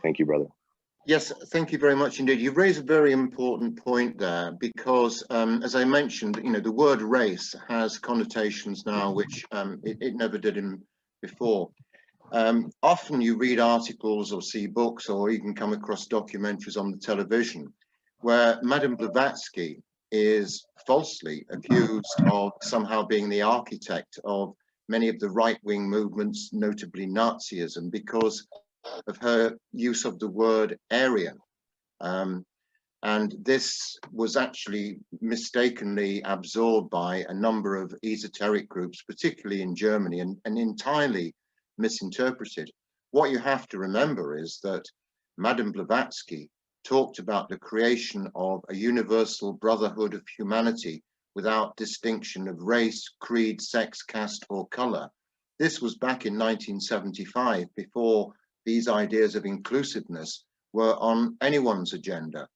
Thank you, brother. Yes, thank you very much indeed. You raise a very important point there because, as I mentioned, the word race has connotations now which it never did before. Often you read articles or see books or even come across documentaries on the television where Madame Blavatsky is falsely accused of somehow being the architect of many of the right-wing movements, notably Nazism, because of her use of the word Aryan. And this was actually mistakenly absorbed by a number of esoteric groups, particularly in Germany, and entirely misinterpreted. What you have to remember is that Madame Blavatsky talked about the creation of a universal brotherhood of humanity without distinction of race, creed, sex, caste, or color. This was back in 1975, before these ideas of inclusiveness were on anyone's agenda.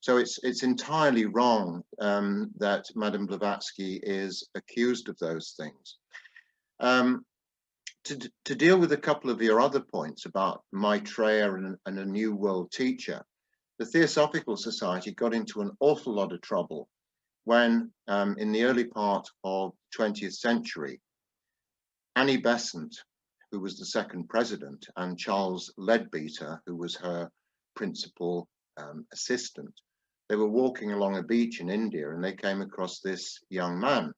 So it's entirely wrong that Madame Blavatsky is accused of those things. To deal with a couple of your other points about Maitreya and a New World Teacher, the Theosophical Society got into an awful lot of trouble when, in the early part of the 20th century, Annie Besant, who was the second president, and Charles Leadbeater, who was her principal assistant, they were walking along a beach in India and they came across this young man,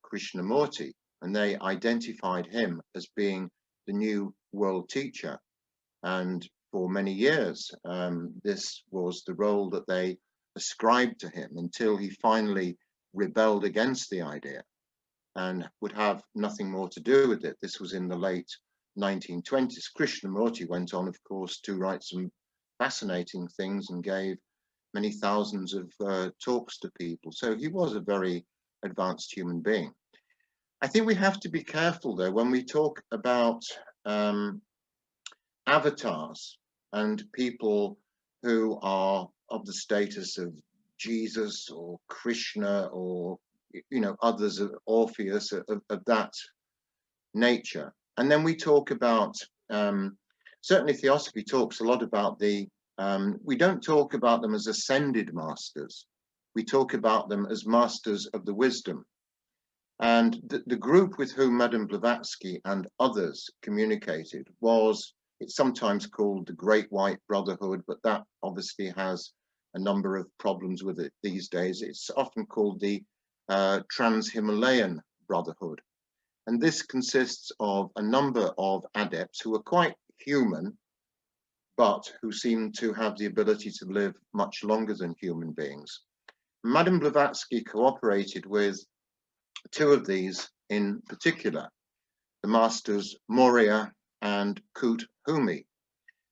Krishnamurti, and they identified him as being the New World Teacher. And for many years, this was the role that they ascribed to him until he finally rebelled against the idea and would have nothing more to do with it. This was in the late 1920s. Krishnamurti went on, of course, to write some fascinating things and gave many thousands of talks to people. So he was a very advanced human being. I think we have to be careful, though, when we talk about avatars and people who are of the status of Jesus or Krishna or others, of Orpheus, of that nature. And then we talk about, certainly Theosophy talks a lot about we don't talk about them as ascended masters. We talk about them as masters of the wisdom. And the group with whom Madame Blavatsky and others communicated was, it's sometimes called the Great White Brotherhood, but that obviously has a number of problems with it these days. It's often called the Trans-Himalayan Brotherhood. And this consists of a number of adepts who are quite human, but who seem to have the ability to live much longer than human beings. Madame Blavatsky cooperated with two of these in particular, the masters Moria and Kut Humi.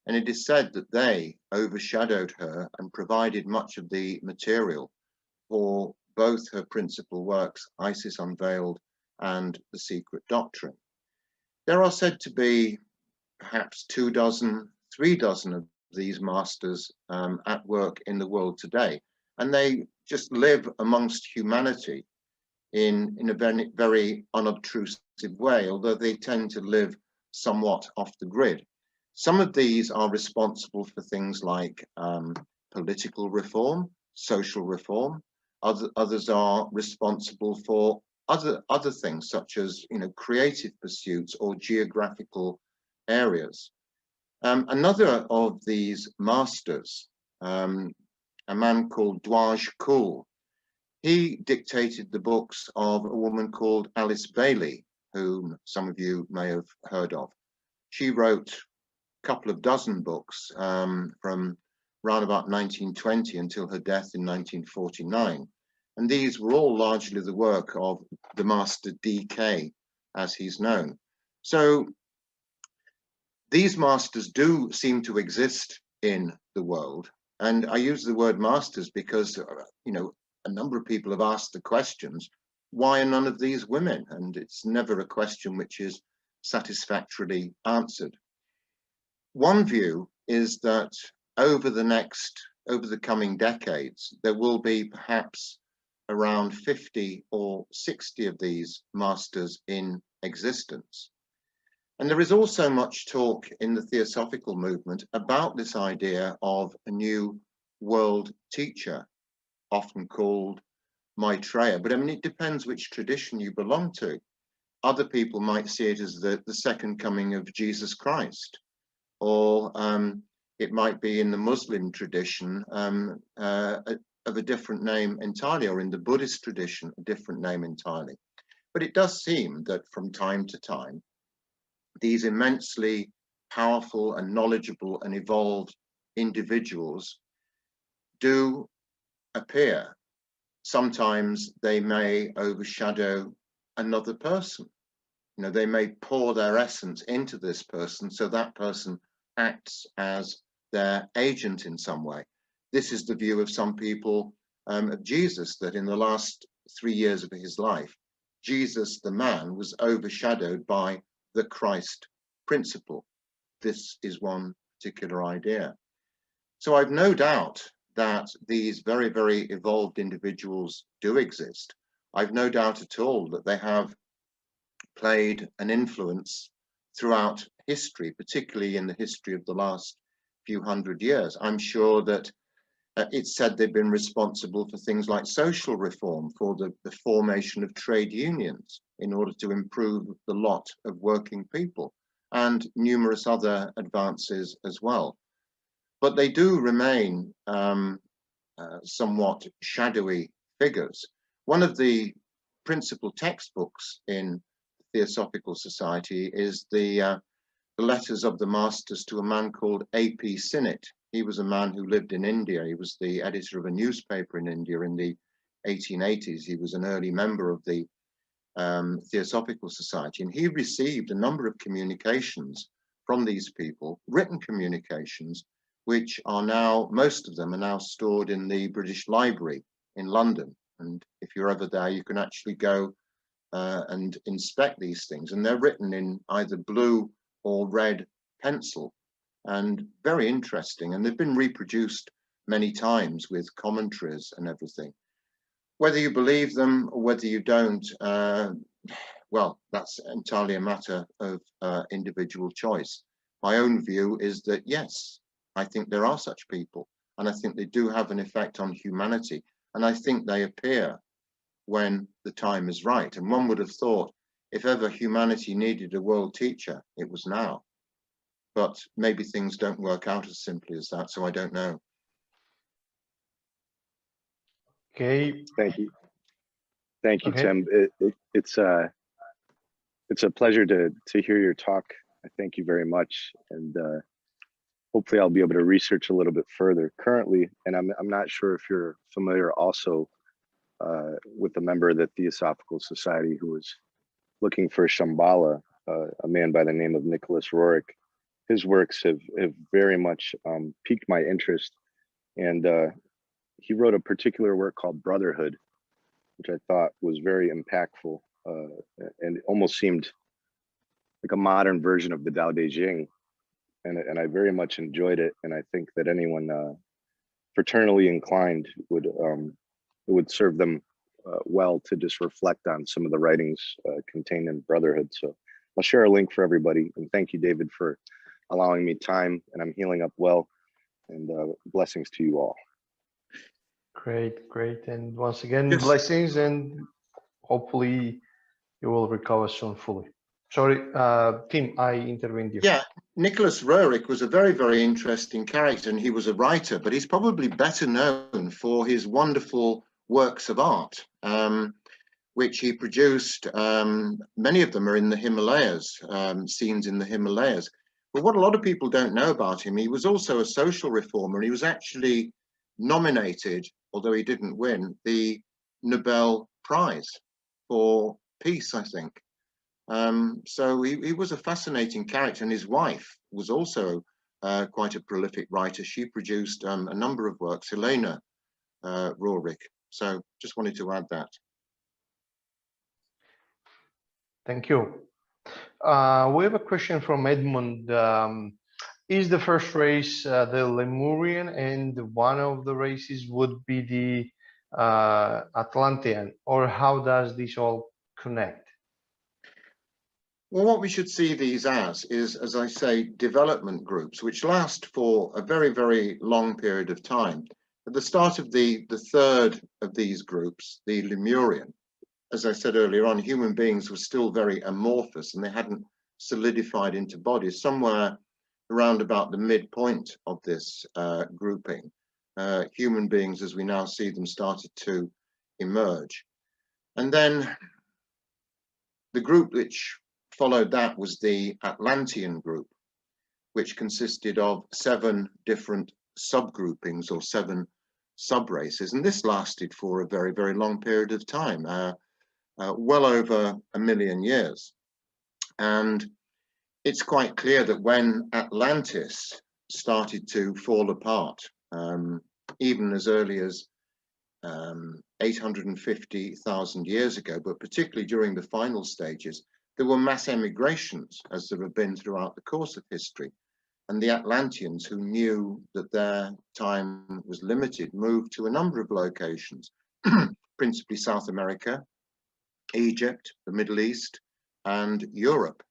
And it is said that they overshadowed her and provided much of the material for both her principal works, Isis Unveiled and The Secret Doctrine. There are said to be perhaps 3 dozen of these masters at work in the world today, and they just live amongst humanity in a very, very unobtrusive way, although they tend to live somewhat off the grid. Some of these are responsible for things like political reform, social reform. Others are responsible for other things, such as creative pursuits or geographical areas. Another of these masters, a man called Dwaj Kul, he dictated the books of a woman called Alice Bailey, whom some of you may have heard of. She wrote a couple of dozen books from around about 1920 until her death in 1949. And these were all largely the work of the master DK, as he's known. So these masters do seem to exist in the world. And I use the word masters because, a number of people have asked the questions, why are none of these women? And it's never a question which is satisfactorily answered. One view is that over the coming decades, there will be perhaps around 50 or 60 of these masters in existence. And there is also much talk in the Theosophical movement about this idea of a new world teacher, often called Maitreya. But I mean, it depends which tradition you belong to. Other people might see it as the second coming of Jesus Christ, or it might be in the Muslim tradition of a different name entirely, or in the Buddhist tradition, a different name entirely. But it does seem that from time to time, these immensely powerful and knowledgeable and evolved individuals do appear. Sometimes they may overshadow another person. You know, they may pour their essence into this person, so that person acts as their agent in some way. This is the view of some people of Jesus, that in the last 3 years of his life, Jesus, the man, was overshadowed by the Christ principle. This is one particular idea. So I've no doubt that these very, very evolved individuals do exist. I've no doubt at all that they have played an influence throughout history, particularly in the history of the last few hundred years. I'm sure that it's said they've been responsible for things like social reform, for the formation of trade unions in order to improve the lot of working people, and numerous other advances as well. But they do remain somewhat shadowy figures. One of the principal textbooks in Theosophical Society is the letters of the masters to a man called A.P. Sinnett. He was a man who lived in India. He was the editor of a newspaper in India in the 1880s. He was an early member of the Theosophical Society, and he received a number of communications from these people, written communications, which are now, most of them are now stored in the British Library in London. And if you're ever there, you can actually go and inspect these things. And they're written in either blue or red pencil, and very interesting. And they've been reproduced many times with commentaries and everything. Whether you believe them or whether you don't, well, that's entirely a matter of individual choice. My own view is that, yes, I think there are such people, and I think they do have an effect on humanity, and I think they appear when the time is right. And one would have thought, if ever humanity needed a world teacher, it was now. But maybe things don't work out as simply as that, so I don't know. Okay. Thank you. Thank you, Okay. Tim. It's a pleasure to hear your talk. I thank you very much, and hopefully I'll be able to research a little bit further. Currently, and I'm not sure if you're familiar also with a member of the Theosophical Society who was looking for Shambhala, a man by the name of Nicholas Roerich. His works have very much piqued my interest, and he wrote a particular work called Brotherhood, which I thought was very impactful, and it almost seemed like a modern version of the Tao Te Ching, and I very much enjoyed it. And I think that anyone fraternally inclined would serve them well to just reflect on some of the writings contained in Brotherhood. So I'll share a link for everybody, and thank you, David, for allowing me time, and I'm healing up well, and blessings to you all. Great, great. And once again, Yes. blessings, and hopefully you will recover soon fully. Sorry, Tim, I intervened you. Yeah, Nicholas Roerich was a very, very interesting character, and he was a writer, but he's probably better known for his wonderful works of art, which he produced. Many of them are in the Himalayas, scenes in the Himalayas. But what a lot of people don't know about him, he was also a social reformer. He was actually nominated, although he didn't win, the Nobel Prize for Peace, I think. So he was a fascinating character, and his wife was also quite a prolific writer. She produced a number of works, Helena Roerich. So just wanted to add that. Thank you. We have a question from Edmund. Is the first race the Lemurian, and one of the races would be the Atlantean, or how does this all connect? Well, what we should see these is, as I say, development groups, which last for a very, very long period of time. At the start of the third of these groups, the Lemurian, as I said earlier on, human beings were still very amorphous and they hadn't solidified into bodies. Somewhere around about the midpoint of this grouping, human beings, as we now see them, started to emerge. And then the group which followed that was the Atlantean group, which consisted of 7 different subgroupings or 7 subraces. And this lasted for a very, very long period of time, well over 1 million years. And it's quite clear that when Atlantis started to fall apart, even as early as 850,000 years ago, but particularly during the final stages, there were mass emigrations, as there have been throughout the course of history. And the Atlanteans, who knew that their time was limited, moved to a number of locations, principally South America, Egypt, the Middle East, and Europe,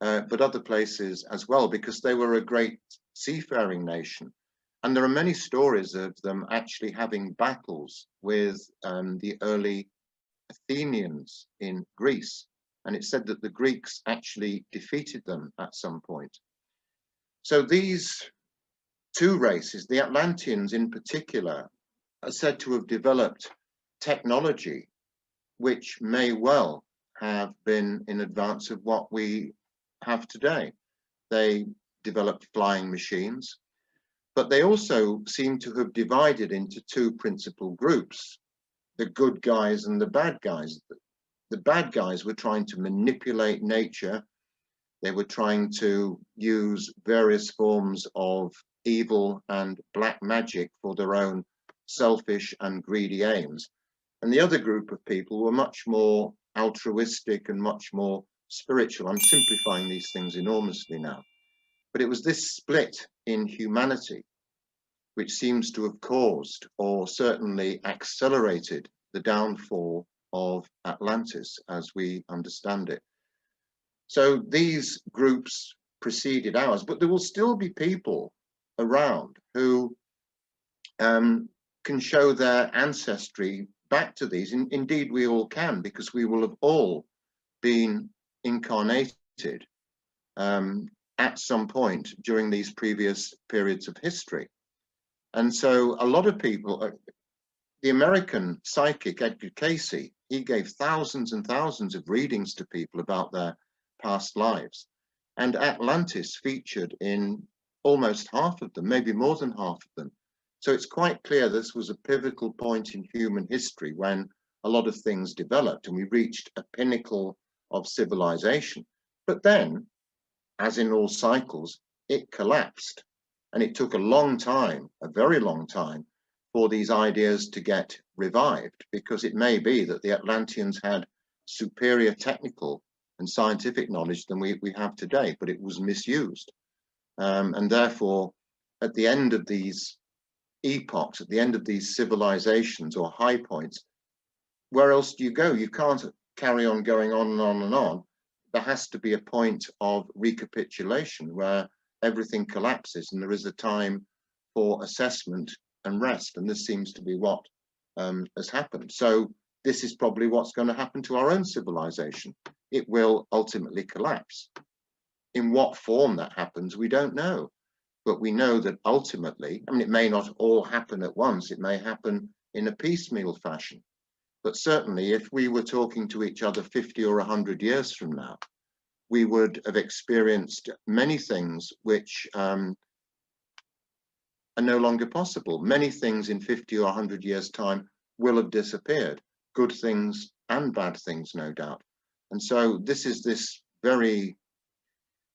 but other places as well, because they were a great seafaring nation. And there are many stories of them actually having battles with the early Athenians in Greece. And it's said that the Greeks actually defeated them at some point. So these 2 races, the Atlanteans in particular, are said to have developed technology which may well have been in advance of what we have today. They developed flying machines, but they also seem to have divided into 2 principal groups, the good guys and the bad guys. The bad guys were trying to manipulate nature. They were trying to use various forms of evil and black magic for their own selfish and greedy aims. And the other group of people were much more altruistic and much more spiritual. I'm simplifying these things enormously now. But it was this split in humanity which seems to have caused, or certainly accelerated, the downfall of Atlantis as we understand it. So these groups preceded ours, but there will still be people around who can show their ancestry back to these. Indeed, we all can, because we will have all been incarnated at some point during these previous periods of history. And so a lot of people, the American psychic Edgar Cayce, he gave thousands and thousands of readings to people about their past lives. And Atlantis featured in almost half of them, maybe more than half of them. So it's quite clear this was a pivotal point in human history when a lot of things developed and we reached a pinnacle of civilization. But then, as in all cycles, it collapsed. And it took a long time, a very long time, for these ideas to get revived, because it may be that the Atlanteans had superior technical and scientific knowledge than we have today, but it was misused. And therefore, at the end of these epochs, at the end of these civilizations or high points, where else do you go? You can't carry on going on and on and on. There has to be a point of recapitulation where everything collapses and there is a time for assessment and rest. And this seems to be what has happened. So this is probably what's going to happen to our own civilization. It will ultimately collapse. In what form that happens, we don't know. But we know that ultimately, I mean, it may not all happen at once. It may happen in a piecemeal fashion. But certainly, if we were talking to each other 50 or 100 years from now, we would have experienced many things which are no longer possible. Many things in 50 or 100 years' time will have disappeared, good things and bad things, no doubt. And so this is this very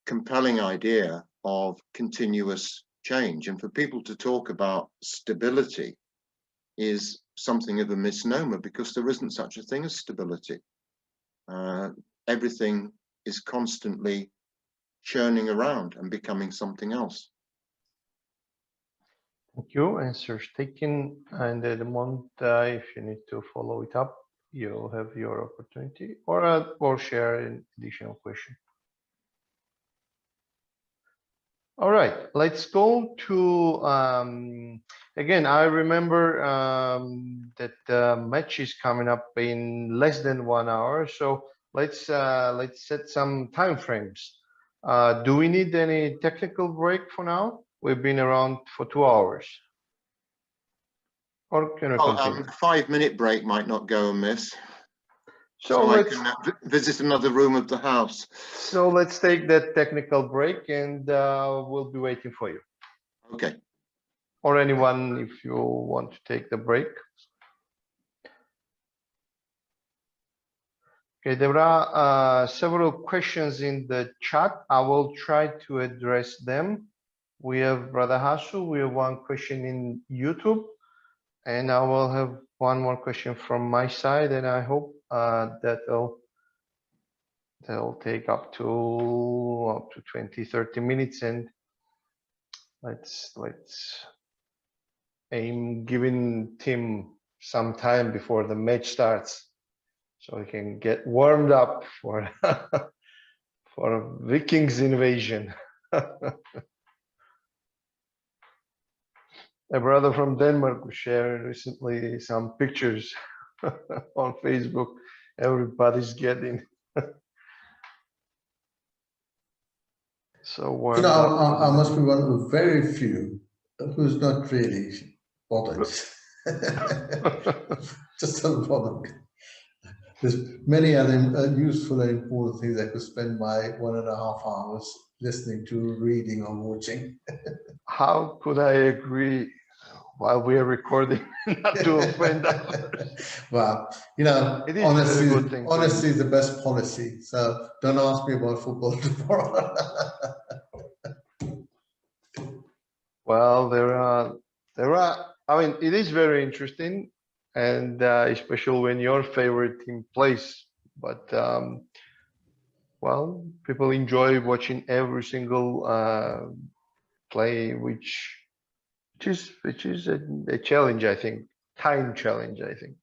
compelling idea of continuous change. And for people to talk about stability is something of a misnomer, because there isn't such a thing as stability. Everything is constantly churning around and becoming something else. Thank you. Answers taken. And Edmond, if you need to follow it up, you'll have your opportunity, or share an additional question. All right, let's go to again. I remember that the match is coming up in less than 1 hour, so let's set some time frames. Do we need any technical break for now? We've been around for 2 hours, or can we Well, continue? 5-minute break might not go amiss. So So I let's can visit another room of the house. take that technical break, and we'll be waiting for you. Okay. Or anyone, if you want to take the break. Okay, there are several questions in the chat. I will try to address them. We have Brother Hasu, we have one question in YouTube, and I will have one more question from my side, and I hope that'll take up to 20-30 minutes, and let's aim giving Tim some time before the match starts, so he can get warmed up for for Vikings invasion. A brother from Denmark shared recently some pictures on Facebook. Everybody's getting so warmed up. I must be one of the very few who's not really bothered. Just don't bother. There's many other useful and important things I could spend my 1.5 hours listening to, reading, or watching. How could I agree while we are recording not to offend others? Well, It is a very good thing. honesty is the best policy. So don't ask me about football tomorrow. Well, there are. I mean, it is very interesting, and especially when your favorite team plays. But well, people enjoy watching every single play, which is a challenge, I think, time challenge, I think.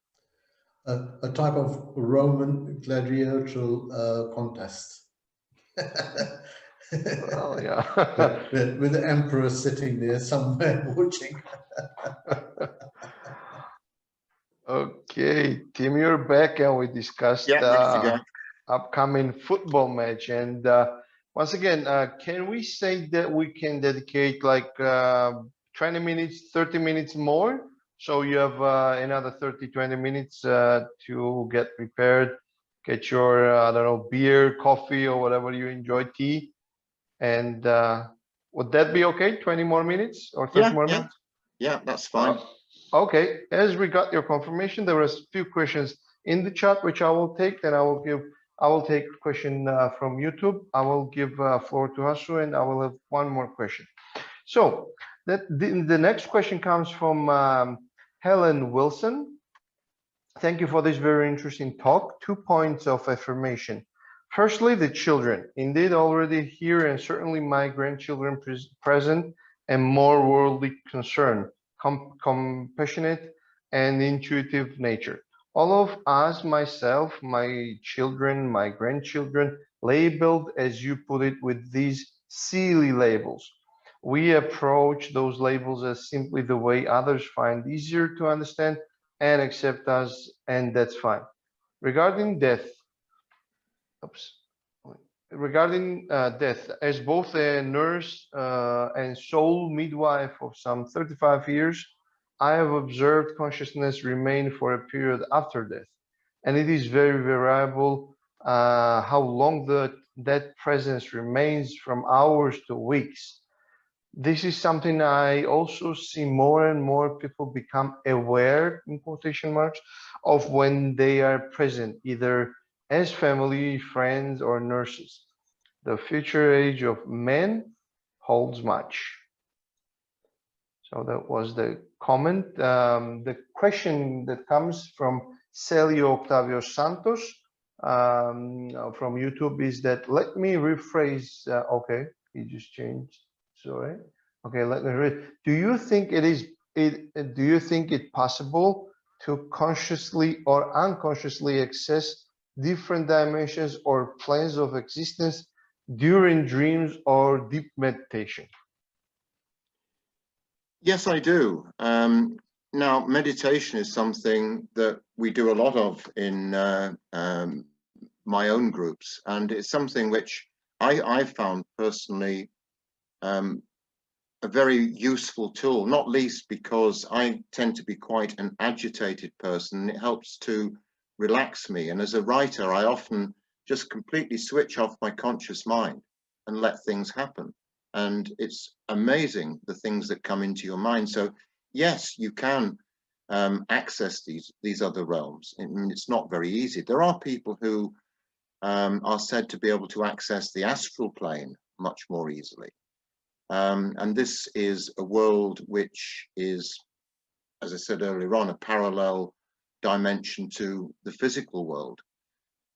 A type of Roman gladiatorial contest. Well, yeah. with the emperor sitting there somewhere watching. Okay, Tim, you're back, and we discussed upcoming football match. And once again, can we say that we can dedicate like 20 minutes, 30 minutes more? So you have another 30-20 minutes to get prepared, get your, I don't know, beer, coffee, or whatever you enjoy, tea. And would that be okay? 20 more minutes or 30 more minutes? Yeah, that's fine. Okay, as we got your confirmation, there was a few questions in the chat which I will take. Then I will take a question from YouTube. I will give floor to Hasu, and I will have one more question. So the next question comes from Helen Wilson. Thank you for this very interesting talk. 2 points of affirmation. Firstly, the children, indeed already here, and certainly my grandchildren present, and more worldly concerned, compassionate and intuitive nature. All of us, myself, my children, my grandchildren, labeled, as you put it, with these silly labels. We approach those labels as simply the way others find easier to understand and accept us, and that's fine. Regarding death, as both a nurse and soul midwife of some 35 years, I have observed consciousness remain for a period after death, and it is very variable how long that presence remains, from hours to weeks. This is something I also see more and more people become aware, in quotation marks, of when they are present, either as family, friends, or nurses. The future age of men holds much. So that was the comment. The question that comes from Celio Octavio Santos from YouTube is that, let me rephrase, okay, he just changed, sorry. Okay, let me read. Do you think it possible to consciously or unconsciously access different dimensions or planes of existence during dreams or deep meditation? Yes, I do. Now, meditation is something that we do a lot of in my own groups, and it's something which I found personally a very useful tool, not least because I tend to be quite an agitated person. It helps to relax me. And as a writer, I often just completely switch off my conscious mind and let things happen. And it's amazing the things that come into your mind. So yes, you can access these other realms. I mean, it's not very easy. There are people who are said to be able to access the astral plane much more easily. And this is a world which is, as I said earlier on, a parallel dimension to the physical world.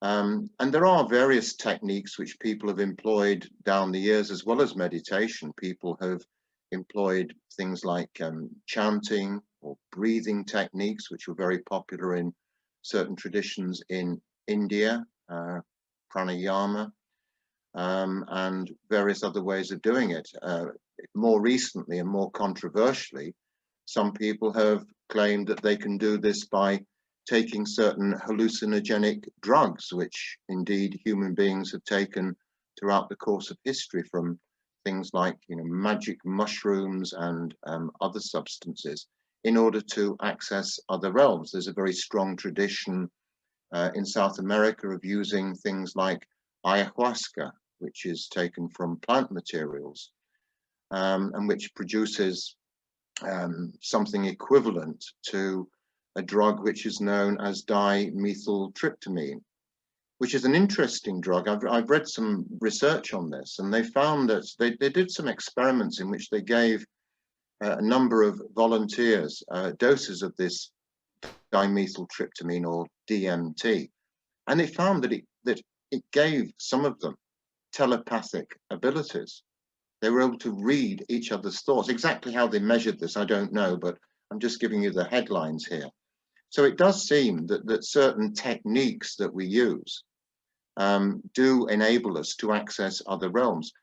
And there are various techniques which people have employed down the years, as well as meditation. People have employed things like chanting or breathing techniques, which were very popular in certain traditions in India, pranayama, and various other ways of doing it. More recently and more controversially, some people have claimed that they can do this by taking certain hallucinogenic drugs, which indeed human beings have taken throughout the course of history, from things like, you know, magic mushrooms and other substances, in order to access other realms. There's a very strong tradition in South America of using things like ayahuasca, which is taken from plant materials, and which produces something equivalent to a drug which is known as dimethyltryptamine, which is an interesting drug. I've read some research on this, and they found that they did some experiments in which they gave a number of volunteers doses of this dimethyltryptamine, or DMT, and they found that it gave some of them telepathic abilities. They were able to read each other's thoughts. Exactly how they measured this, I don't know, but I'm just giving you the headlines here. So it does seem that certain techniques that we use do enable us to access other realms.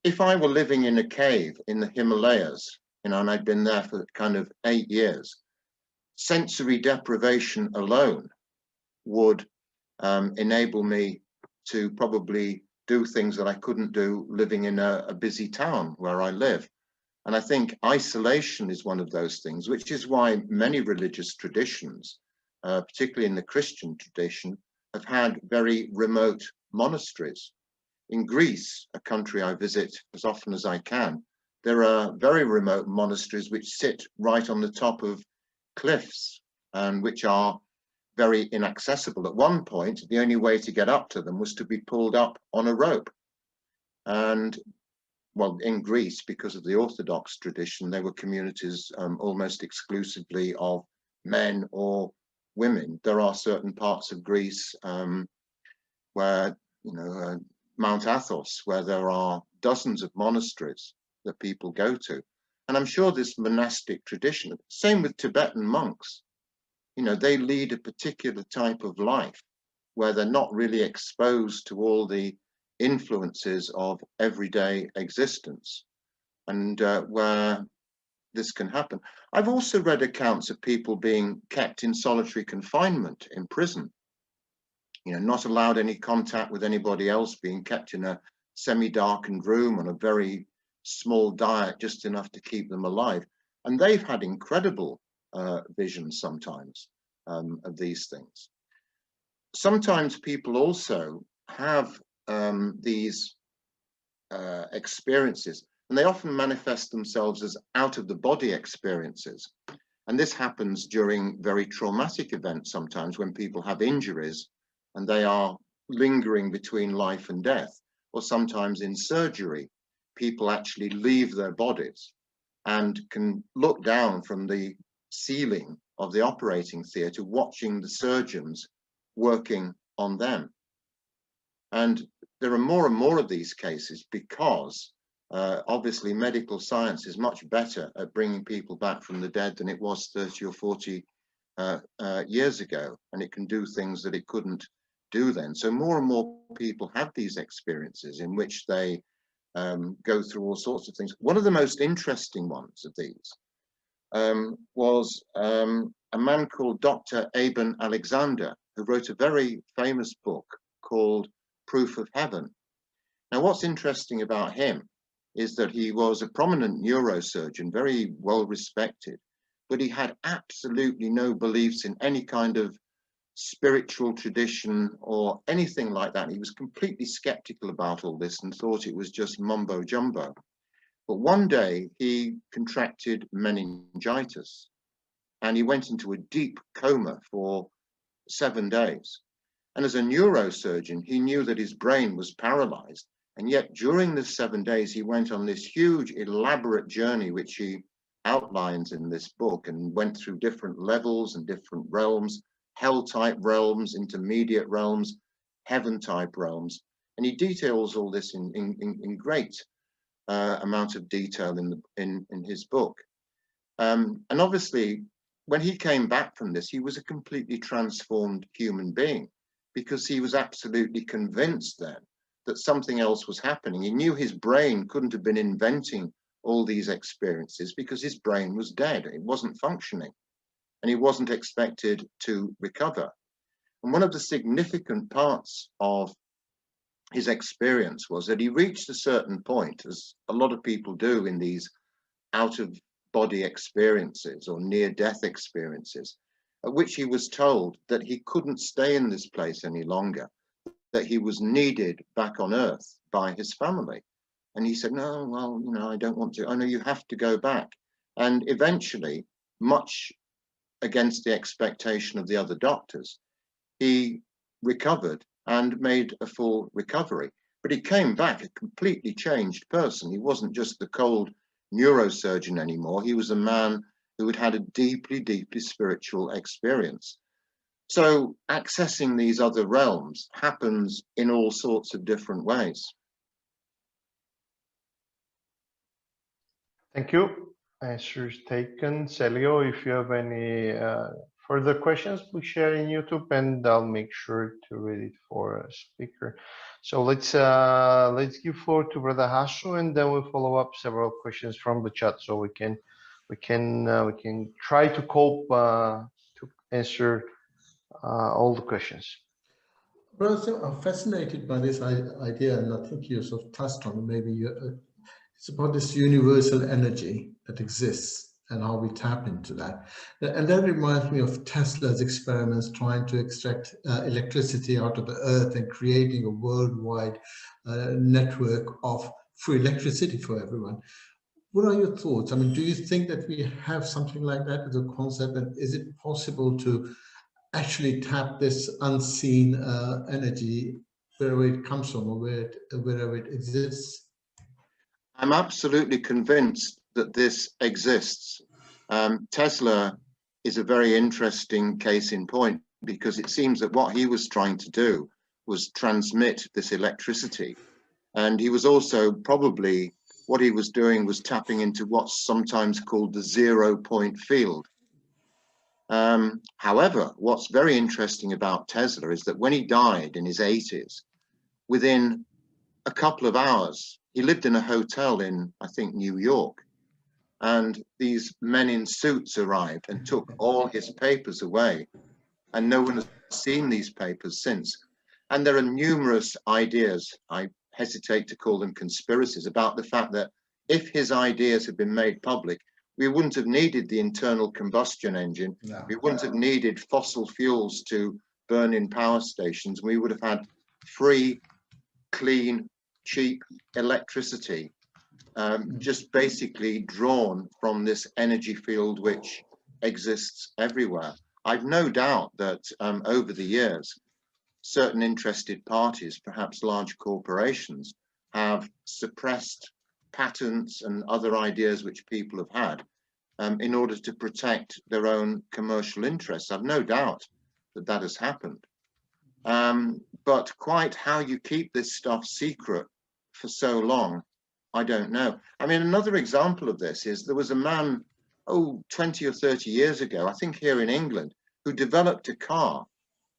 If I were living in a cave in the Himalayas, you know, and I'd been there for kind of 8 years, sensory deprivation alone would enable me to probably do things that I couldn't do living in a busy town where I live. And I think isolation is one of those things, which is why many religious traditions, particularly in the Christian tradition, have had very remote monasteries. In Greece, a country I visit as often as I can, there are very remote monasteries which sit right on the top of cliffs and which are very inaccessible. At one point, the only way to get up to them was to be pulled up on a rope. And well, in Greece, because of the Orthodox tradition, they were communities almost exclusively of men or women. There are certain parts of Greece where, you know, Mount Athos, where there are dozens of monasteries that people go to. And I'm sure this monastic tradition, same with Tibetan monks, you know, they lead a particular type of life where they're not really exposed to all the influences of everyday existence, and where this can happen. I've also read accounts of people being kept in solitary confinement in prison, you know, not allowed any contact with anybody else, being kept in a semi-darkened room on a very small diet, just enough to keep them alive. And they've had incredible visions sometimes of these things. Sometimes people also have these experiences, and they often manifest themselves as out of the body experiences. And this happens during very traumatic events sometimes, when people have injuries and they are lingering between life and death, or sometimes in surgery, people actually leave their bodies and can look down from the ceiling of the operating theatre, watching the surgeons working on them. And there are more and more of these cases because obviously medical science is much better at bringing people back from the dead than it was 30 or 40 years ago, and it can do things that it couldn't do then. So more and more people have these experiences in which they go through all sorts of things. One of the most interesting ones of these was a man called Dr. Eben Alexander, who wrote a very famous book called Proof of Heaven. Now, what's interesting about him is that he was a prominent neurosurgeon, very well respected, but he had absolutely no beliefs in any kind of spiritual tradition or anything like that. He was completely skeptical about all this and thought it was just mumbo jumbo. But one day he contracted meningitis and he went into a deep coma for 7 days. And as a neurosurgeon, he knew that his brain was paralyzed. And yet during the 7 days, he went on this huge, elaborate journey, which he outlines in this book, and went through different levels and different realms, hell-type realms, intermediate realms, heaven-type realms. And he details all this in great amount of detail in his book. And obviously, when he came back from this, he was a completely transformed human being, because he was absolutely convinced then that something else was happening. He knew his brain couldn't have been inventing all these experiences because his brain was dead. It wasn't functioning, and he wasn't expected to recover. And one of the significant parts of his experience was that he reached a certain point, as a lot of people do in these out-of-body experiences or near-death experiences, at which he was told that he couldn't stay in this place any longer, that he was needed back on earth by his family. And he said, no, well, you know, I don't want to. Oh, no, you have to go back. And eventually, much against the expectation of the other doctors, he recovered and made a full recovery. But he came back a completely changed person. He wasn't just the cold neurosurgeon anymore. He was a man who had had a deeply, deeply spiritual experience. So accessing these other realms happens in all sorts of different ways. Thank you. Answers taken. Celio, if you have any further questions, please share in YouTube, and I'll make sure to read it for a speaker. So let's give floor to Brother Hasso, and then we'll follow up several questions from the chat, so we can try to cope to answer all the questions. Brother, I'm fascinated by this idea, and I think you sort of touched on it. Maybe it's about this universal energy that exists and how we tap into that. And that reminds me of Tesla's experiments trying to extract electricity out of the earth and creating a worldwide network of free electricity for everyone. What are your thoughts? I mean, do you think that we have something like that as a concept? And is it possible to actually tap this unseen energy wherever it comes from or wherever it exists? I'm absolutely convinced that this exists. Tesla is a very interesting case in point, because it seems that what he was trying to do was transmit this electricity. And he was also probably, what he was doing was tapping into what's sometimes called the 0 point field. However, what's very interesting about Tesla is that when he died in his 80s, within a couple of hours, he lived in a hotel in, I think, New York, and these men in suits arrived and took all his papers away, and no one has seen these papers since. And there are numerous ideas, I hesitate to call them conspiracies, about the fact that if his ideas had been made public, we wouldn't have needed the internal combustion engine. No. We wouldn't have needed fossil fuels to burn in power stations. We would have had free, clean, cheap electricity, just basically drawn from this energy field which exists everywhere. I've no doubt that over the years, certain interested parties, perhaps large corporations, have suppressed patents and other ideas which people have had in order to protect their own commercial interests. I've no doubt that that has happened. But quite how you keep this stuff secret for so long, I don't know. I mean, another example of this is there was a man, 20 or 30 years ago, I think here in England, who developed a car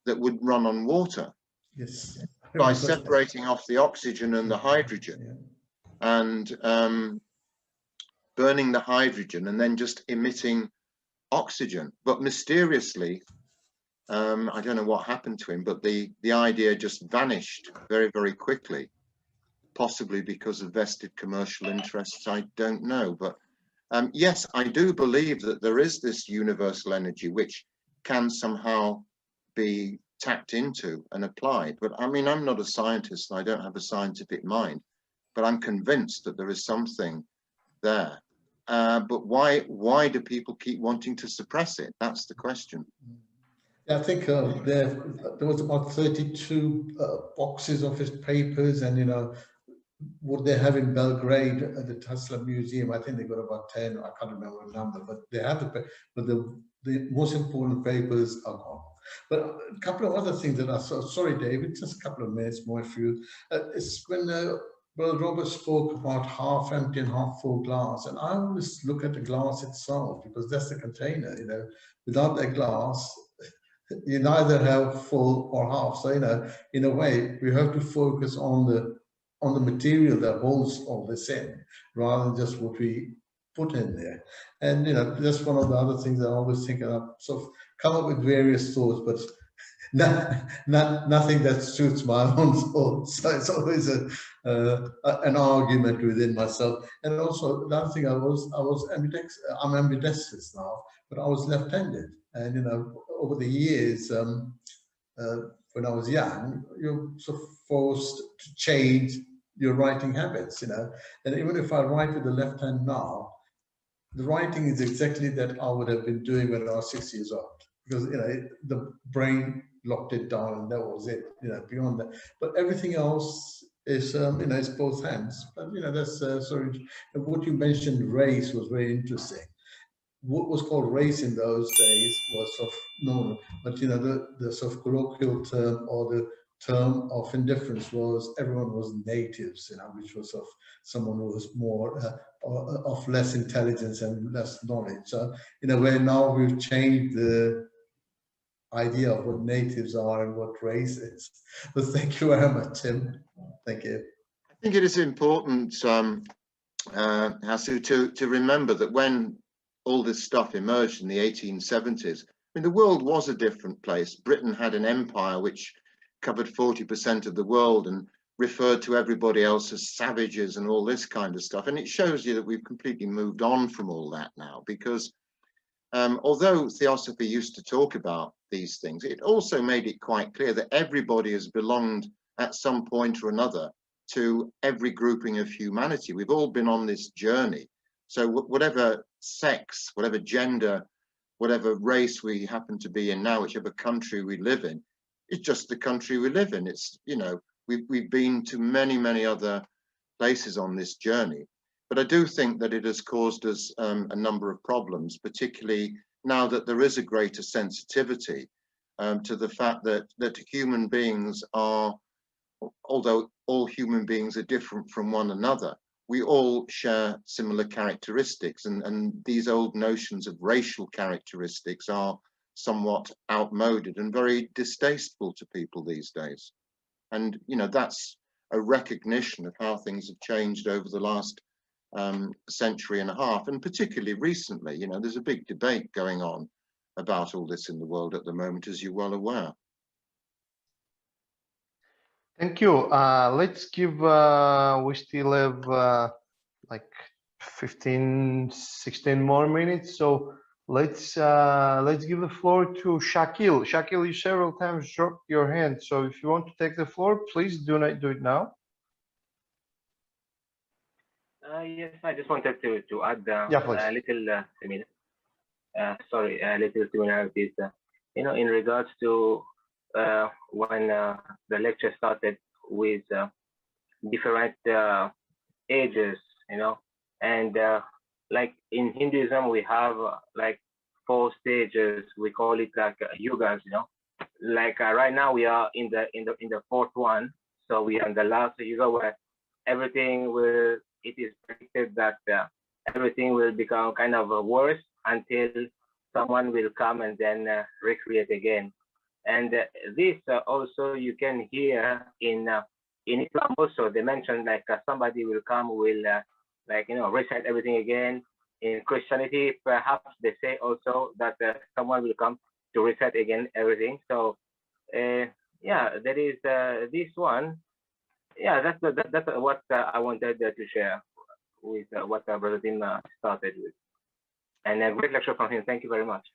that would run on water. Yes. By separating off the oxygen and the hydrogen. Yeah. And burning the hydrogen and then just emitting oxygen. But mysteriously, I don't know what happened to him, but the idea just vanished very, very quickly, possibly because of vested commercial interests. I don't know. But yes, I do believe that there is this universal energy which can somehow be tapped into and applied. But I mean, I'm not a scientist and I don't have a scientific mind, but I'm convinced that there is something there. But why do people keep wanting to suppress it? That's the question. I think there was about 32 boxes of his papers, and you know what they have in Belgrade at the Tesla Museum. I think they got about 10. I can't remember the number, but they have but the most important papers are gone. But a couple of other things that I saw. Sorry, David, just a couple of minutes more for you. It's when Brother Robert spoke about half empty and half full glass, and I always look at the glass itself because that's the container. You know, without that glass, you neither have full or half. So, you know, in a way, we have to focus on the material that holds all this in, rather than just what we put in there. And, you know, that's one of the other things I always think of. So come up with various thoughts, but nothing that suits my own thoughts. So it's always an argument within myself. And also, the other thing, I'm ambidextrous now, but I was left-handed. And, you know, over the years, when I was young, you're sort of forced to change your writing habits, you know. And even if I write with the left hand now, the writing is exactly that I would have been doing when I was 6 years old, because, you know, the brain locked it down and that was it, you know, beyond that. But everything else is, you know, it's both hands. But, you know, that's, sorry, what you mentioned, race, was very interesting. What was called race in those days was sort of known, but you know, the sort of colloquial term or the term of indifference was everyone was natives, you know, which was of someone who was more of less intelligence and less knowledge. So, you know, where now we've changed the idea of what natives are and what race is. But thank you very much, Tim. Thank you. I think it is important, Hasu, to remember that when all this stuff emerged in the 1870s, I mean, the world was a different place. Britain had an empire which covered 40% of the world and referred to everybody else as savages and all this kind of stuff. And it shows you that we've completely moved on from all that now, because although Theosophy used to talk about these things, it also made it quite clear that everybody has belonged at some point or another to every grouping of humanity. We've all been on this journey. So whatever sex, whatever gender, whatever race we happen to be in now, whichever country we live in, it's just the country we live in. It's, you know, we've been to many, many other places on this journey. But I do think that it has caused us a number of problems, particularly now that there is a greater sensitivity to the fact that human beings are, although all human beings are different from one another, we all share similar characteristics, and these old notions of racial characteristics are somewhat outmoded and very distasteful to people these days. And, you know, that's a recognition of how things have changed over the last century and a half, and particularly recently. You know, there's a big debate going on about all this in the world at the moment, as you're well aware. Thank you. Let's give, we still have like 15, 16 more minutes. So let's give the floor to Shakil. Shakil, you several times dropped your hand. So if you want to take the floor, please do it now. Yes, I just wanted to add Yeah, please. a little little similarities. You know, in regards to when the lecture started with different ages, you know, and like in Hinduism we have like 4 stages. We call it like yugas, you know. Like right now we are in the 4th one, so we are in the last yuga where everything will. It is predicted that everything will become kind of worse until someone will come and then recreate again. And this also you can hear in Islam also. They mentioned like somebody will come, will like, you know, reset everything again, in Christianity, perhaps they say also that someone will come to reset again everything. So yeah, there is this one. Yeah, that's what I wanted to share with what Brother Tim started with. And a great lecture from him. Thank you very much.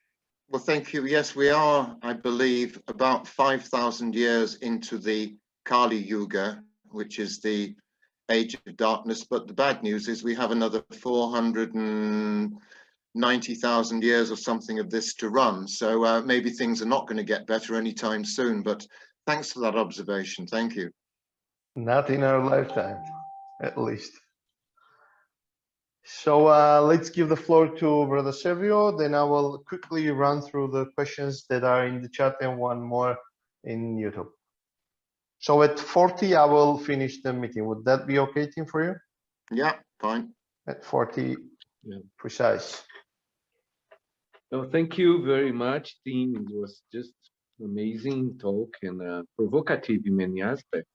Well, thank you. Yes, we are, I believe, about 5,000 years into the Kali Yuga, which is the age of darkness. But the bad news is we have another 490,000 years or something of this to run. So maybe things are not going to get better anytime soon. But thanks for that observation. Thank you. Not in our lifetime, at least. So let's give the floor to Brother Sergio. Then I will quickly run through the questions that are in the chat and one more in YouTube. So at 40, I will finish the meeting. Would that be okay, Tim, for you? Yeah, fine. At 40, Yeah. precise. No, thank you very much, Tim. It was just amazing talk and provocative in many aspects.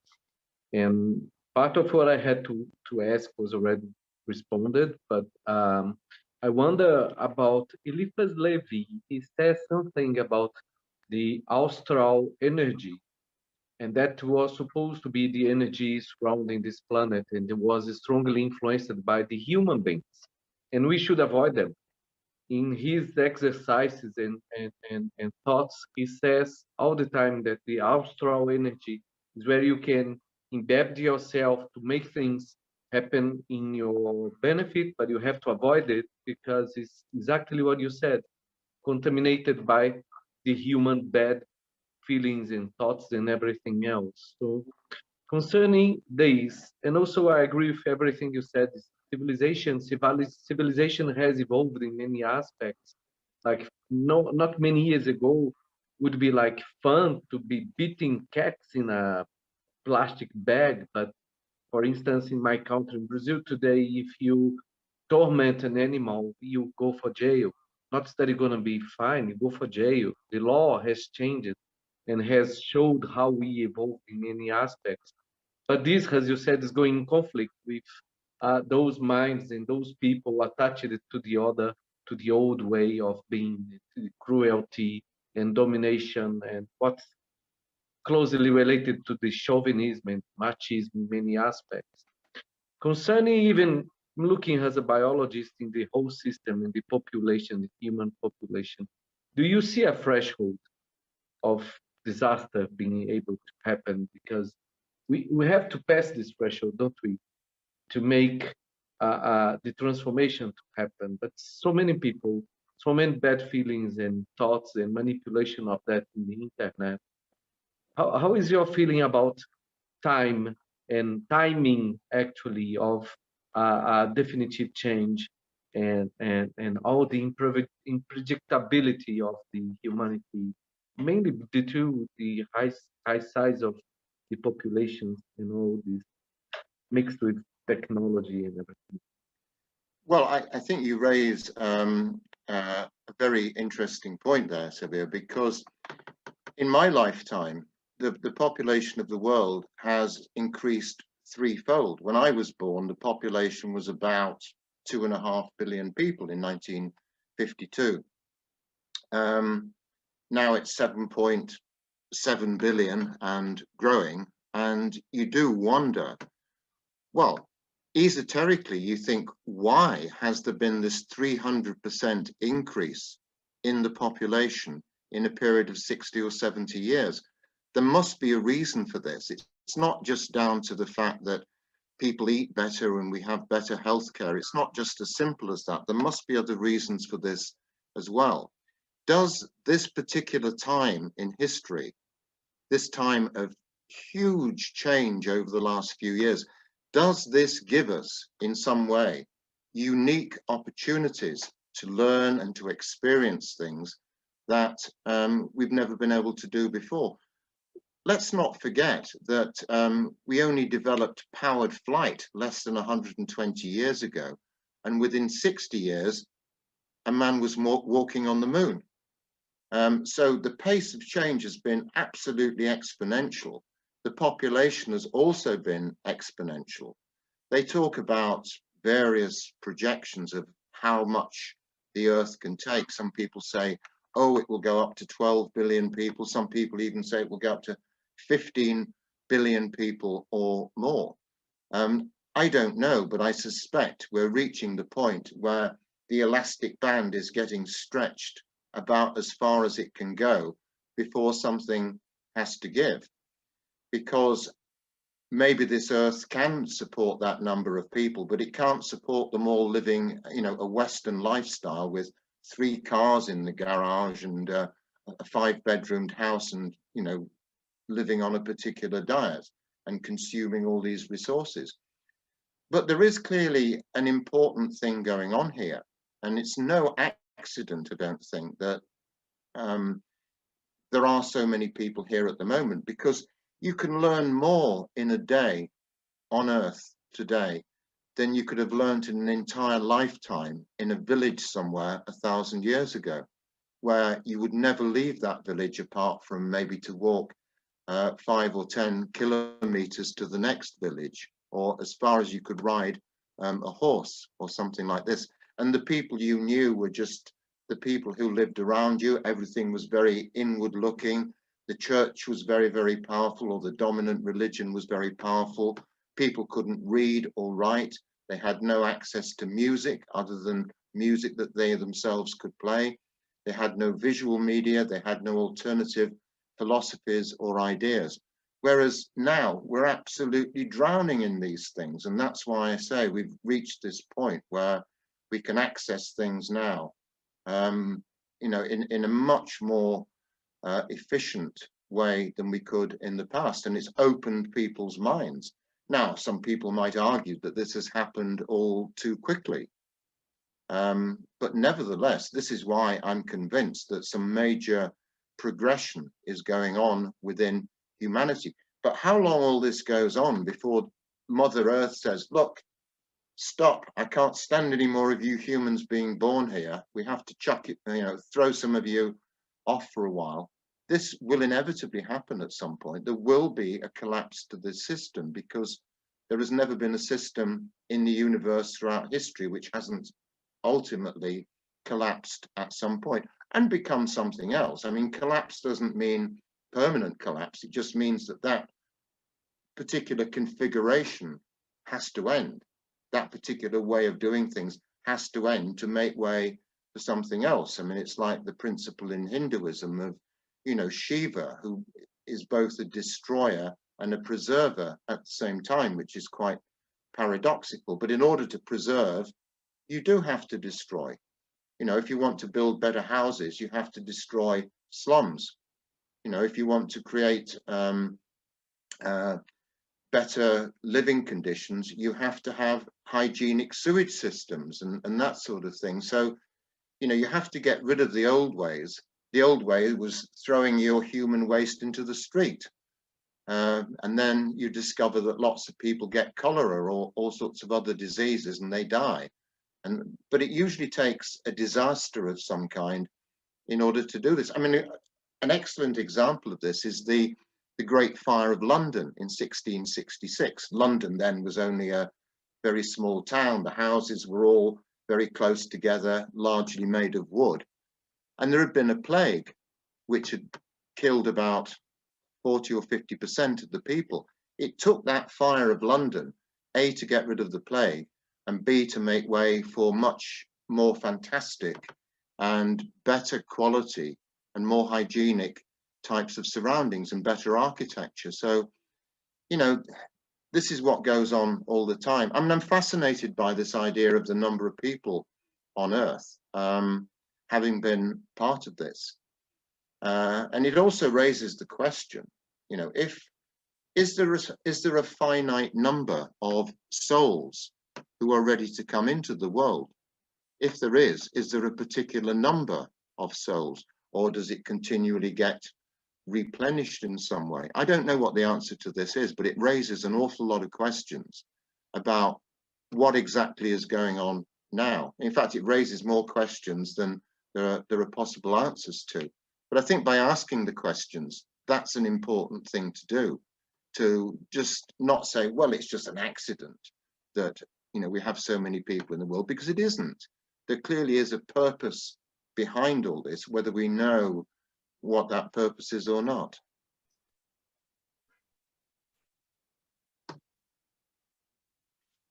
And part of what I had to ask was already responded, but I wonder about Eliphas Levi. He says something about the austral energy, and that was supposed to be the energy surrounding this planet, and it was strongly influenced by the human beings, and we should avoid them. In his exercises and thoughts, he says all the time that the austral energy is where you can embed yourself to make things happen in your benefit, but you have to avoid it because it's exactly what you said, contaminated by the human bad feelings and thoughts and everything else. So concerning this, and also I agree with everything you said, civilization has evolved in many aspects. Like not many years ago would be like fun to be beating cats in a plastic bag, but for instance, in my country, in Brazil today, if you torment an animal, you go for jail. Not that you're going to be fine, you go for jail. The law has changed and has showed how we evolve in many aspects. But this, as you said, is going in conflict with those minds and those people attached to the old way of being, cruelty and domination, and what's closely related to the chauvinism and machismo in many aspects. Concerning even looking as a biologist in the whole system, in the population, the human population, do you see a threshold of disaster being able to happen? Because we have to pass this threshold, don't we, to make the transformation to happen. But so many people, so many bad feelings and thoughts and manipulation of that in the internet. How is your feeling about time and timing actually of definitive change and all the unpredictability of the humanity, mainly due to the high size of the populations and all this mixed with technology and everything? Well, I think you raise a very interesting point there, Sevilla, because in my lifetime, the population of the world has increased threefold. When I was born, the population was about 2.5 billion people in 1952. Now it's 7.7 billion and growing. And you do wonder, well, esoterically, you think, why has there been this 300% increase in the population in a period of 60 or 70 years? There must be a reason for this. It's not just down to the fact that people eat better and we have better healthcare. It's not just as simple as that. There must be other reasons for this as well. Does this particular time in history, this time of huge change over the last few years, does this give us in some way unique opportunities to learn and to experience things that we've never been able to do before? Let's not forget that we only developed powered flight less than 120 years ago, and within 60 years, a man was walking on the moon. So the pace of change has been absolutely exponential. The population has also been exponential. They talk about various projections of how much the Earth can take. Some people say, oh, it will go up to 12 billion people. Some people even say it will go up to 15 billion people or more. I don't know, but I suspect we're reaching the point where the elastic band is getting stretched about as far as it can go before something has to give, because maybe this Earth can support that number of people, but it can't support them all living, you know, a Western lifestyle with 3 cars in the garage and a 5-bedroomed house, and, you know, living on a particular diet and consuming all these resources. But there is clearly an important thing going on here, and it's no accident, I don't think, that there are so many people here at the moment, because you can learn more in a day on Earth today than you could have learned in an entire lifetime in a village somewhere 1,000 years ago, where you would never leave that village apart from maybe to walk 5 or 10 kilometers to the next village, or as far as you could ride a horse or something like this. And the people you knew were just the people who lived around you. Everything was very inward looking. The church was very, very powerful, or the dominant religion was very powerful. People couldn't read or write. They had no access to music other than music that they themselves could play. They had no visual media. They had no alternative philosophies or ideas. Whereas now we're absolutely drowning in these things. And that's why I say we've reached this point where we can access things now, you know, in a much more efficient way than we could in the past. And it's opened people's minds. Now, some people might argue that this has happened all too quickly. But nevertheless, this is why I'm convinced that some major progression is going on within humanity. But how long all this goes on before Mother Earth says, look, stop, I can't stand any more of you humans being born here. We have to chuck it, you know, throw some of you off for a while. This will inevitably happen at some point. There will be a collapse to this system, because there has never been a system in the universe throughout history which hasn't ultimately collapsed at some point and become something else. I mean, collapse doesn't mean permanent collapse. It just means that that particular configuration has to end. That particular way of doing things has to end to make way for something else. I mean, it's like the principle in Hinduism of, you know, Shiva, who is both a destroyer and a preserver at the same time, which is quite paradoxical. But in order to preserve, you do have to destroy. You know, if you want to build better houses, you have to destroy slums. You know, if you want to create better living conditions, you have to have hygienic sewage systems and that sort of thing. So, you know, you have to get rid of the old ways. The old way was throwing your human waste into the street. And then you discover that lots of people get cholera or all sorts of other diseases and they die. But it usually takes a disaster of some kind in order to do this. I mean, an excellent example of this is the Great Fire of London in 1666. London then was only a very small town. The houses were all very close together, largely made of wood. And there had been a plague which had killed about 40 or 50% of the people. It took that fire of London, A, to get rid of the plague, and B, to make way for much more fantastic and better quality and more hygienic types of surroundings and better architecture. So, you know, this is what goes on all the time. I mean, I'm fascinated by this idea of the number of people on Earth, having been part of this. And it also raises the question, you know, is there a finite number of souls who are ready to come into the world? If there is there a particular number of souls, or does it continually get replenished in some way? I don't know what the answer to this is, but it raises an awful lot of questions about what exactly is going on now. In fact, it raises more questions than there are possible answers to. But I think by asking the questions, that's an important thing to do, to just not say, well, it's just an accident that, you know, we have so many people in the world, because it isn't. there clearly is a purpose behind all this, whether we know what that purpose is or not.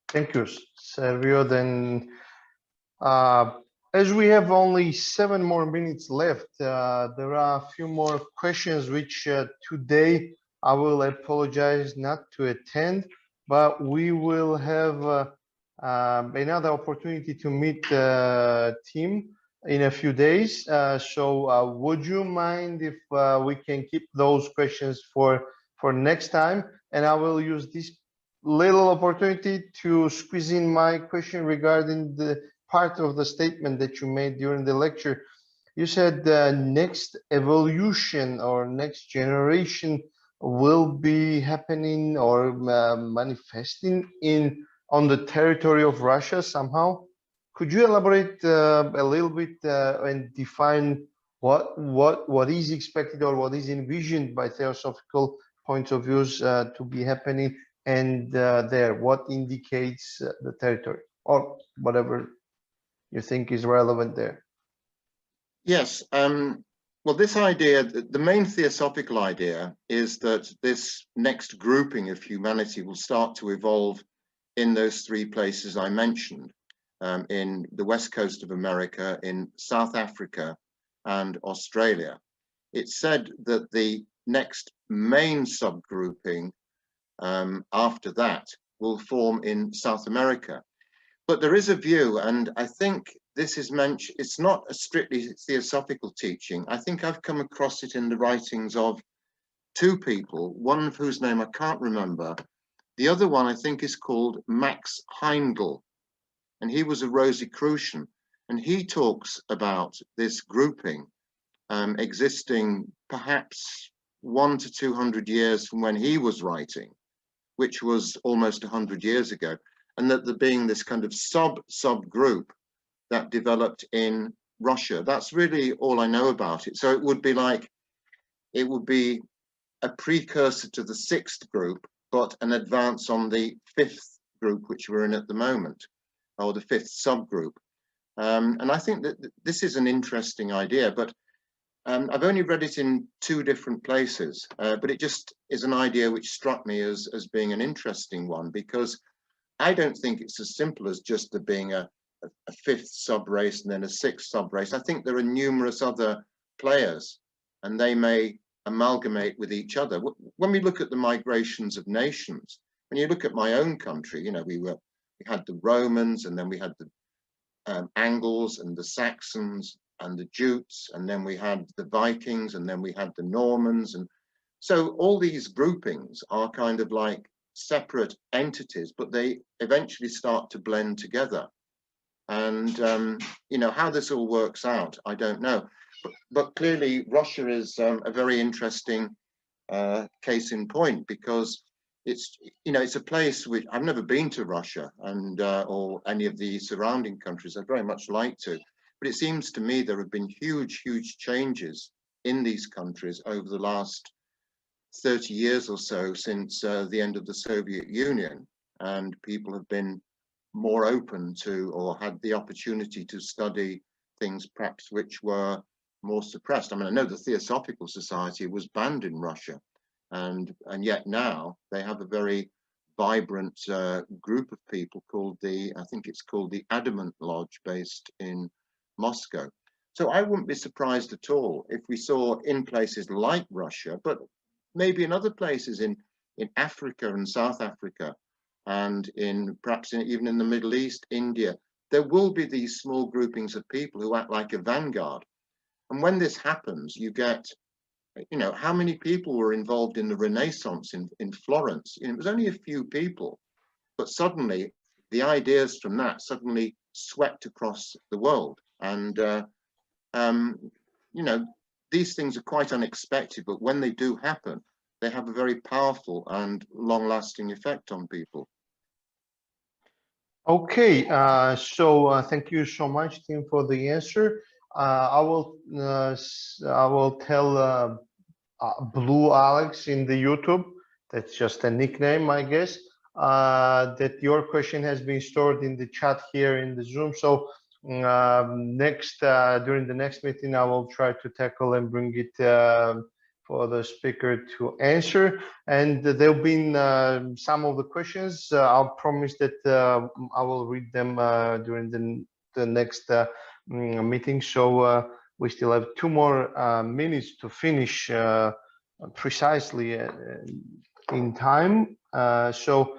Thank you, Servio. Then, as we have only 7 more minutes left, there are a few more questions which today I will apologize not to attend, but we will have another opportunity to meet the team in a few days. So would you mind if we can keep those questions for next time? And I will use this little opportunity to squeeze in my question regarding the part of the statement that you made during the lecture. You said the next evolution or next generation will be happening or manifesting on the territory of Russia somehow. Could you elaborate a little bit and define what is expected or what is envisioned by theosophical points of views to be happening, and what indicates the territory, or whatever you think is relevant there? Yes. Well, this idea, the main theosophical idea, is that this next grouping of humanity will start to evolve in those 3 places I mentioned, in the west coast of America, in South Africa, and Australia. It's said that the next main subgrouping after that will form in South America. But there is a view, and I think this is mentioned, it's not a strictly theosophical teaching. I think I've come across it in the writings of 2 people, one of whose name I can't remember. The other one I think is called Max Heindel, and he was a Rosicrucian, and he talks about this grouping existing perhaps 100 to 200 years from when he was writing, which was almost 100 years ago, and that there being this kind of subgroup that developed in Russia. That's really all I know about it. So it would be a precursor to the 6th group, but an advance on the 5th group, which we're in at the moment, or the 5th subgroup. And I think that this is an interesting idea, but I've only read it in 2 different places, but it just is an idea which struck me as being an interesting one, because I don't think it's as simple as just there being a 5th sub-race and then a 6th sub-race. I think there are numerous other players, and they may amalgamate with each other. When we look at the migrations of nations, when you look at my own country, you know, we had the Romans, and then we had the Angles and the Saxons and the Jutes, and then we had the Vikings, and then we had the Normans. And so all these groupings are kind of like separate entities, but they eventually start to blend together. And you know, how this all works out, I don't know. But clearly Russia is a very interesting case in point, because it's, you know, it's a place which I've never been to Russia, and or any of the surrounding countries. I'd very much like to, but it seems to me there have been huge changes in these countries over the last 30 years or so, since the end of the Soviet Union, and people have been more open to, or had the opportunity to study things perhaps which were more suppressed. I mean, I know the Theosophical Society was banned in Russia, and yet now they have a very vibrant group of people called I think it's called the Adamant Lodge, based in Moscow. So I wouldn't be surprised at all if we saw in places like Russia, but maybe in other places in Africa and South Africa, and perhaps even in the Middle East, India, there will be these small groupings of people who act like a vanguard. And when this happens, you get, you know, how many people were involved in the Renaissance in Florence? You know, it was only a few people, but suddenly the ideas from that suddenly swept across the world. And, you know, these things are quite unexpected, but when they do happen, they have a very powerful and long-lasting effect on people. Okay, so thank you so much, Tim, for the answer. I will tell Blue Alex in the YouTube, that's just a nickname, I guess, that your question has been stored in the chat here in the Zoom. So Next, during the next meeting, I will try to tackle and bring it for the speaker to answer. And there'll be some of the questions. I'll promise that I will read them during the next meeting. So we still have 2 more minutes to finish precisely in time. So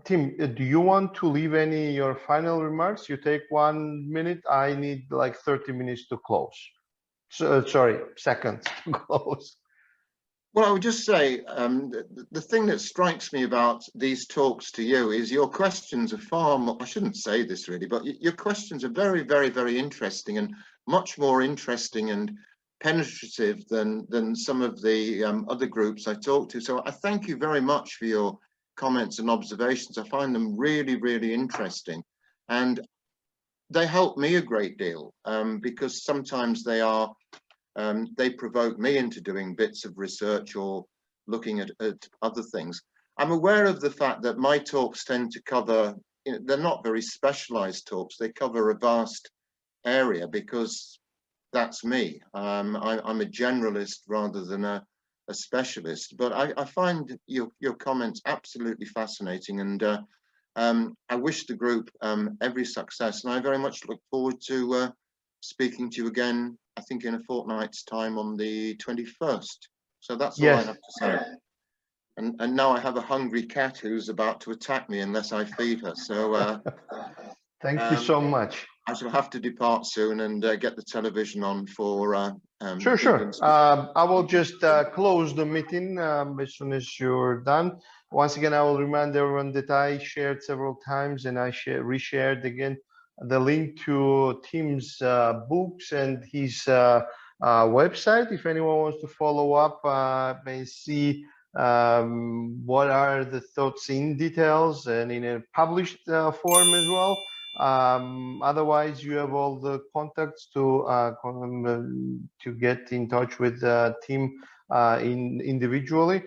Tim, do you want to leave any your final remarks? You take 1 minute. I need like 30 minutes to close. So, sorry, seconds to close. Well, I would just say the thing that strikes me about these talks to you is your questions are far more, I shouldn't say this really, but your questions are very, very, very interesting, and much more interesting and penetrative than some of the other groups I talked to. So I thank you very much for your comments and observations. I find them really, really interesting, and they help me a great deal because sometimes they provoke me into doing bits of research or looking at other things. I'm aware of the fact that my talks tend to cover, they're not very specialized talks, they cover a vast area because that's me. I'm a generalist rather than a specialist, but I find your comments absolutely fascinating, and I wish the group every success, and I very much look forward to speaking to you again, I think in a fortnight's time on the 21st. So that's all I have to say. And now I have a hungry cat who's about to attack me unless I feed her. So thank you so much. I shall have to depart soon and get the television on for Sure. I will just close the meeting as soon as you're done. Once again, I will remind everyone that I shared several times, and I reshared again the link to Tim's books and his website. If anyone wants to follow up and see what are the thoughts in details and in a published form as well. Otherwise, you have all the contacts to get in touch with Tim individually.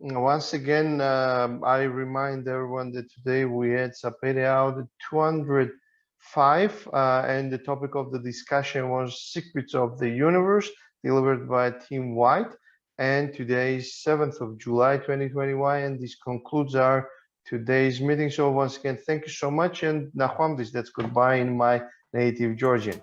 Once again, I remind everyone that today we had Sapere Aude 205, and the topic of the discussion was Secrets of the Universe, delivered by Tim White. And today is 7th of July 2021, and this concludes our today's meeting. So once again, thank you so much, and Nachwamdis, that's goodbye in my native Georgian.